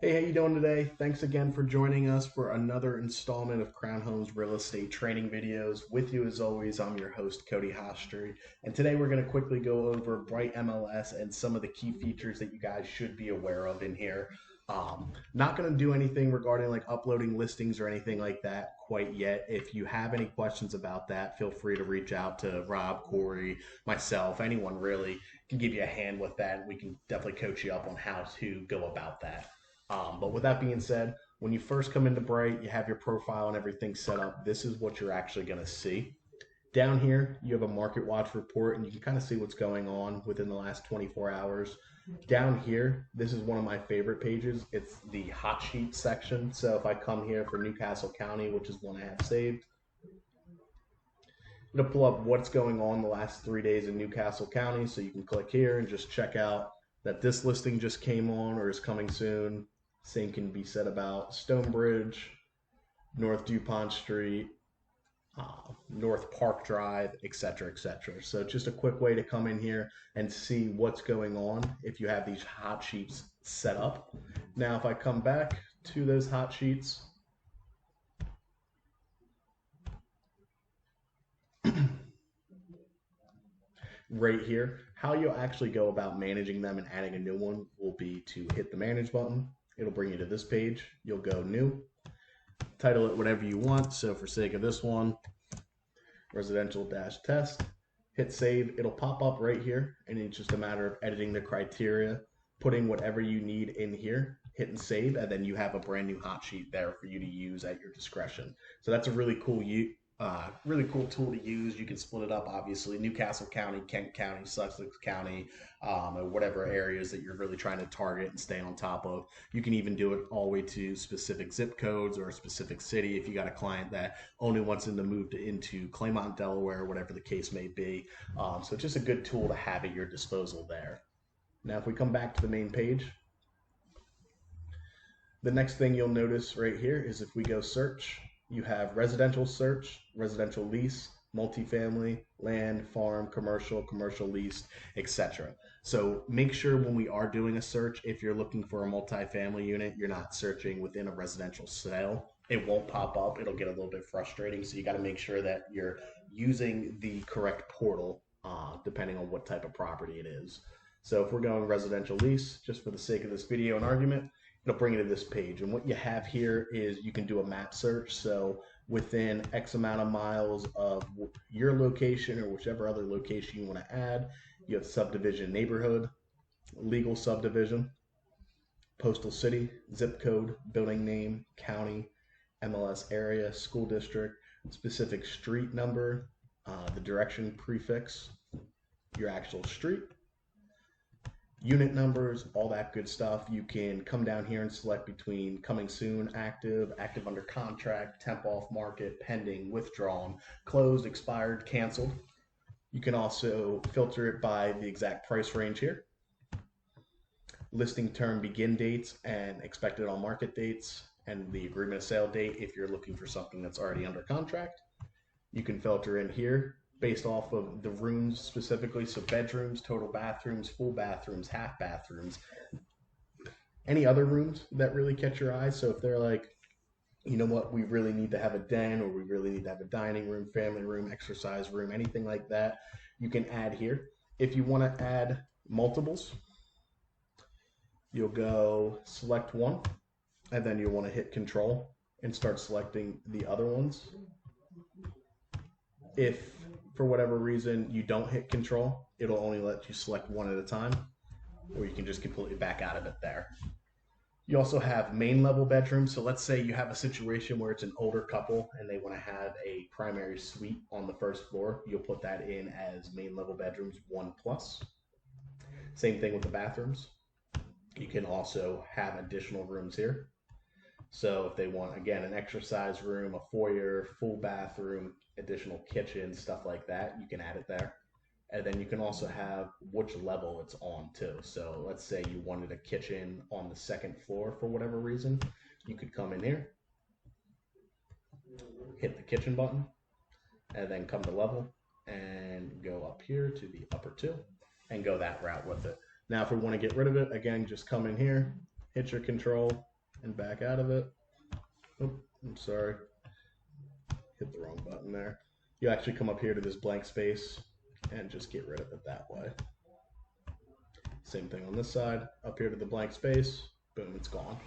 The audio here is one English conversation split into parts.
Hey, how you doing today? Thanks again for joining us for another installment of Crown Homes Real Estate Training Videos. With you as always, I'm your host, Cody Hostry. And today we're going to quickly go over Bright MLS and some of the key features that you guys should be aware of in here. Not going to do anything regarding like uploading listings or anything like that quite yet. If you have any questions about that, feel free to reach out to Rob, Corey, myself, anyone really can give you a hand with that. We can definitely coach you up on how to go about that. But with that being said, when you first come into Bright, you have your profile and everything set up. This is what you're actually going to see. Down here, you have a market watch report, and you can kind of see what's going on within the last 24 hours. Down here, this is one of my favorite pages. It's the hot sheet section. So if I come here for Newcastle County, which is one I have saved, it'll pull up what's going on the last 3 days in Newcastle County. So you can click here and just check out that this listing just came on or is coming soon. Same can be said about Stonebridge, North DuPont Street, North Park Drive, etc., etc. So just a quick way to come in here and see what's going on if you have these hot sheets set up. Now, if I come back to those hot sheets, right here, how you'll actually go about managing them and adding a new one will be to hit the manage button. It'll bring you to this page. You'll go new, title it whatever you want. So for sake of this one, residential dash test, hit save. It'll pop up right here, and it's just a matter of editing the criteria, putting whatever you need in here, hitting save, and then you have a brand new hot sheet there for you to use at your discretion. So that's a really cool tool to use. You can split it up, obviously, Newcastle County, Kent County, Sussex County, or whatever areas that you're really trying to target and stay on top of. You can even do it all the way to specific zip codes or a specific city if you got a client that only wants them to move into Claymont, Delaware, whatever the case may be. So just a good tool to have at your disposal there. Now, if we come back to the main page, the next thing you'll notice right here is if we go search, you have residential search, residential lease, multifamily, land, farm, commercial lease, etc. So make sure when we are doing a search, if you're looking for a multifamily unit, you're not searching within a residential sale. It won't pop up. It'll get a little bit frustrating. So you got to make sure that you're using the correct portal depending on what type of property it is. So if we're going residential lease, just for the sake of this video and argument, it'll bring you to this page. And what you have here is you can do a map search. So within X amount of miles of your location or whichever other location you want to add, you have subdivision neighborhood, legal subdivision, postal city, zip code, building name, county, MLS area, school district, specific street number, the direction prefix, your actual street, unit numbers, all that good stuff. You can come down here and select between coming soon, active, active under contract, temp off market, pending, withdrawn, closed, expired, canceled. You can also filter it by the exact price range here. Listing term begin dates and expected on market dates, and the agreement of sale date if you're looking for something that's already under contract. You can filter in here based off of the rooms specifically. So bedrooms, total bathrooms, full bathrooms, half bathrooms, any other rooms that really catch your eye. So if they're like, you know what, we really need to have a den, or we really need to have a dining room, family room, exercise room, anything like that, you can add here. If you want to add multiples, you'll go select one, and then you'll want to hit control and start selecting the other ones. If for whatever reason you don't hit control, it'll only let you select one at a time, or you can just completely back out of it there. You also have main level bedrooms. So let's say you have a situation where it's an older couple and they want to have a primary suite on the first floor. You'll put that in as main level bedrooms 1+. Same thing with the bathrooms. You can also have additional rooms here. So if they want, again, an exercise room, a foyer, full bathroom, additional kitchen, stuff like that, you can add it there. And then you can also have which level it's on too. So let's say you wanted a kitchen on the second floor for whatever reason. You could come in here, hit the kitchen button, and then come to level and go up here to the upper two and go that route with it. Now, if we want to get rid of it, again, just come in here, hit your control, and back out of it. Oh, I'm sorry. Hit the wrong button there. You actually come up here to this blank space and just get rid of it that way. Same thing on this side, up here to the blank space, boom, it's gone.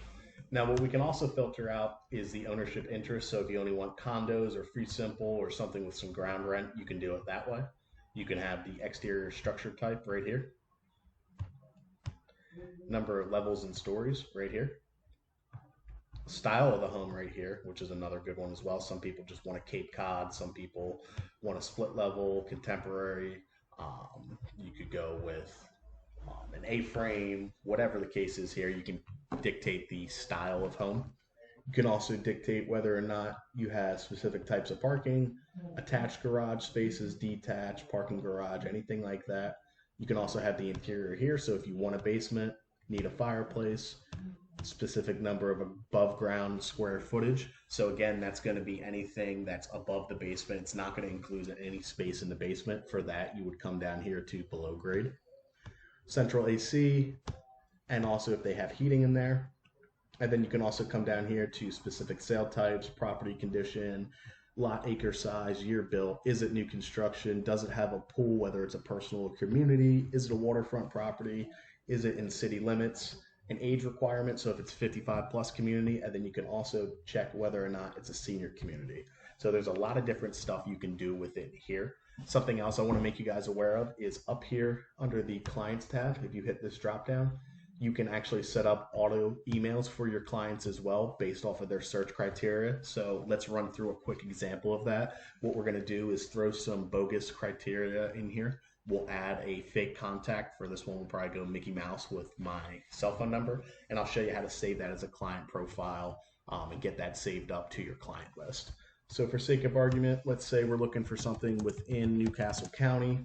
Now what we can also filter out is the ownership interest. So if you only want condos or fee simple or something with some ground rent, you can do it that way. You can have the exterior structure type right here. Number of levels and stories right here. Style of the home right here, which is another good one as well. Some people just want a Cape Cod. Some people want a split level, contemporary. You could go with an A-frame, whatever the case is here. You can dictate the style of home. You can also dictate whether or not you have specific types of parking, attached garage spaces, detached, parking garage, anything like that. You can also have the interior here. So if you want a basement, need a fireplace, specific number of above ground square footage. So again, that's going to be anything that's above the basement. It's not going to include any space in the basement. For that, you would come down here to below grade. Central AC, and also if they have heating in there. And then you can also come down here to specific sale types, property condition, lot acre size, year built, is it new construction, does it have a pool, whether it's a personal or community, is it a waterfront property, is it in city limits, an age requirement, so if it's 55 plus community, and then you can also check whether or not it's a senior community. So there's a lot of different stuff you can do within here. Something else I want to make you guys aware of is up here under the clients tab. If you hit this drop down, you can actually set up auto emails for your clients as well based off of their search criteria. So let's run through a quick example of that. What we're going to do is throw some bogus criteria in here. We'll add a fake contact. For this one, we'll probably go Mickey Mouse with my cell phone number, and I'll show you how to save that as a client profile and get that saved up to your client list. So for sake of argument, let's say we're looking for something within Newcastle County.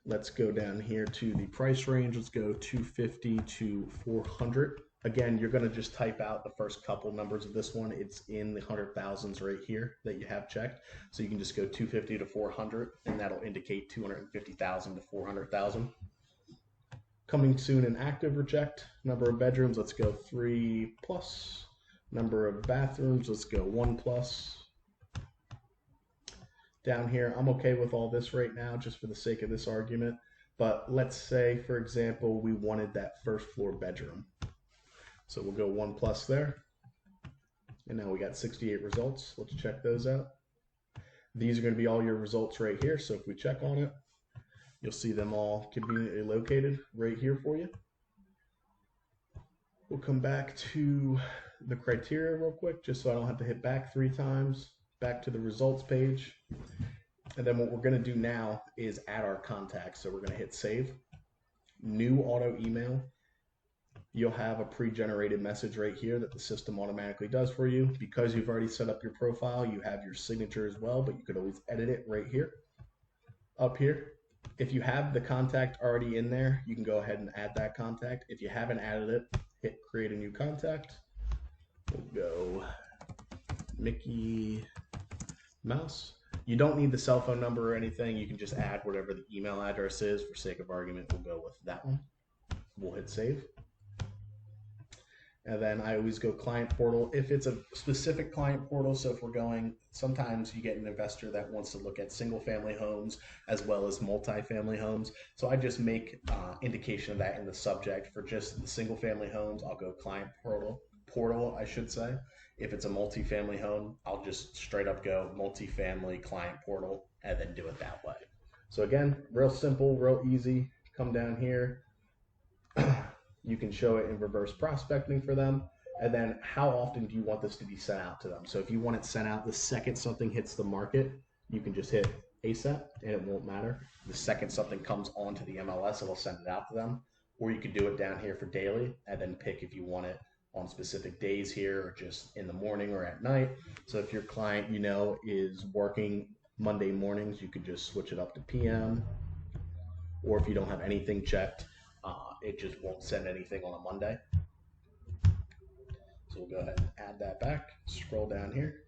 Let's go down here to the price range. Let's go 250 to 400. Again, you're going to just type out the first couple numbers of this one. It's in the 100,000s right here that you have checked. So you can just go 250 to 400, and that'll indicate 250,000 to 400,000. Coming soon and active, reject. Number of bedrooms, let's go 3 plus. Number of bathrooms, let's go 1 plus. Down here, I'm okay with all this right now just for the sake of this argument. But let's say, for example, we wanted that first floor bedroom. So we'll go 1 plus there. And now we got 68 results. Let's check those out. These are going to be all your results right here. So if we check on it, you'll see them all conveniently located right here for you. We'll come back to the criteria real quick, just so I don't have to hit back 3 times. Back to the results page. And then what we're going to do now is add our contacts. So we're going to hit save. New auto email. You'll have a pre-generated message right here that the system automatically does for you. Because you've already set up your profile, you have your signature as well, but you could always edit it right here. Up here. If you have the contact already in there, you can go ahead and add that contact. If you haven't added it, hit create a new contact. We'll go Mickey Mouse. You don't need the cell phone number or anything. You can just add whatever the email address is. For sake of argument, we'll go with that one. We'll hit save. And then I always go client portal. If it's a specific client portal, so if we're going, sometimes you get an investor that wants to look at single family homes as well as multi-family homes. So I just make indication of that in the subject. For just the single family homes, I'll go client portal, I should say. If it's a multi-family home, I'll just straight up go multi-family client portal and then do it that way. So again, real simple, real easy. Come down here. You can show it in reverse prospecting for them. And then how often do you want this to be sent out to them? So if you want it sent out the second something hits the market, you can just hit ASAP and it won't matter. The second something comes onto the MLS, it'll send it out to them. Or you could do it down here for daily and then pick if you want it on specific days here or just in the morning or at night. So if your client, you know, is working Monday mornings, you could just switch it up to PM. Or if you don't have anything checked, it just won't send anything on a Monday. So we'll go ahead and add that back. Scroll down here.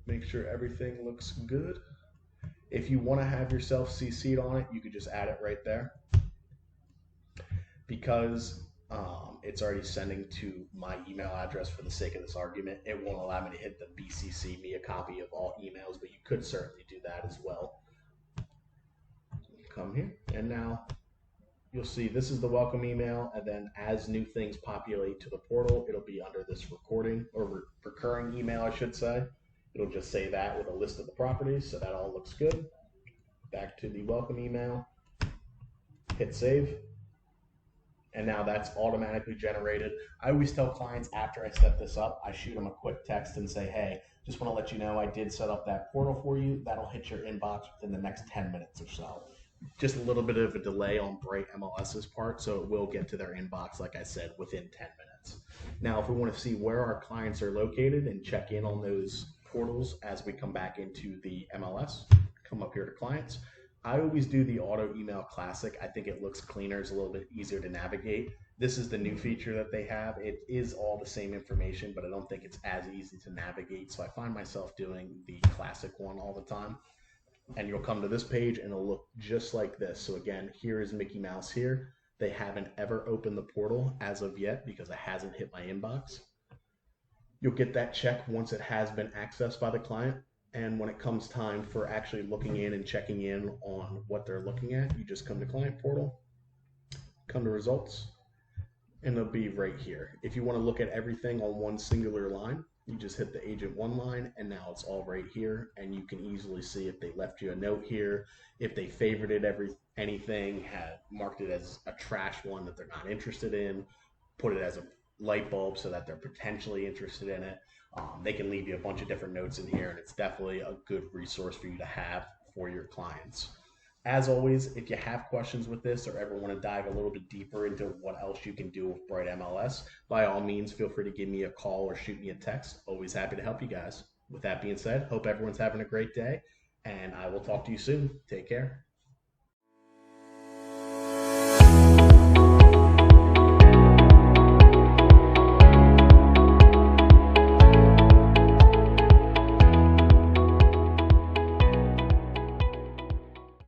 Make sure everything looks good. If you want to have yourself CC'd on it, you could just add it right there. Because It's already sending to my email address for the sake of this argument. It won't allow me to hit the BCC me a copy of all emails, but you could certainly do that as well. Come here, and now you'll see this is the welcome email, and then as new things populate to the portal, it'll be under this recording or recurring email, I should say. It'll just say that with a list of the properties, so that all looks good. Back to the welcome email, hit save, and now that's automatically generated. I always tell clients after I set this up, I shoot them a quick text and say, hey, just want to let you know I did set up that portal for you. That'll hit your inbox within the next 10 minutes or so. Just a little bit of a delay on Bright MLS's part, so it will get to their inbox, like I said, within 10 minutes. Now, if we want to see where our clients are located and check in on those portals as we come back into the MLS, come up here to clients. I always do the auto email classic. I think it looks cleaner, it's a little bit easier to navigate. This is the new feature that they have. It is all the same information, but I don't think it's as easy to navigate. So I find myself doing the classic one all the time. And you'll come to this page and it'll look just like this. So again, here is Mickey Mouse here. They haven't ever opened the portal as of yet because it hasn't hit my inbox. You'll get that check once it has been accessed by the client. And when it comes time for actually looking in and checking in on what they're looking at, you just come to Client Portal, come to Results, and it'll be right here. If you want to look at everything on one singular line, you just hit the Agent 1 line, and now it's all right here, and you can easily see if they left you a note here, if they favorited anything, had marked it as a trash one that they're not interested in, put it as a light bulb so that they're potentially interested in it. They can leave you a bunch of different notes in here, and it's definitely a good resource for you to have for your clients. As always, if you have questions with this or ever want to dive a little bit deeper into what else you can do with Bright MLS, by all means, feel free to give me a call or shoot me a text. Always happy to help you guys. With that being said, hope everyone's having a great day, and I will talk to you soon. Take care.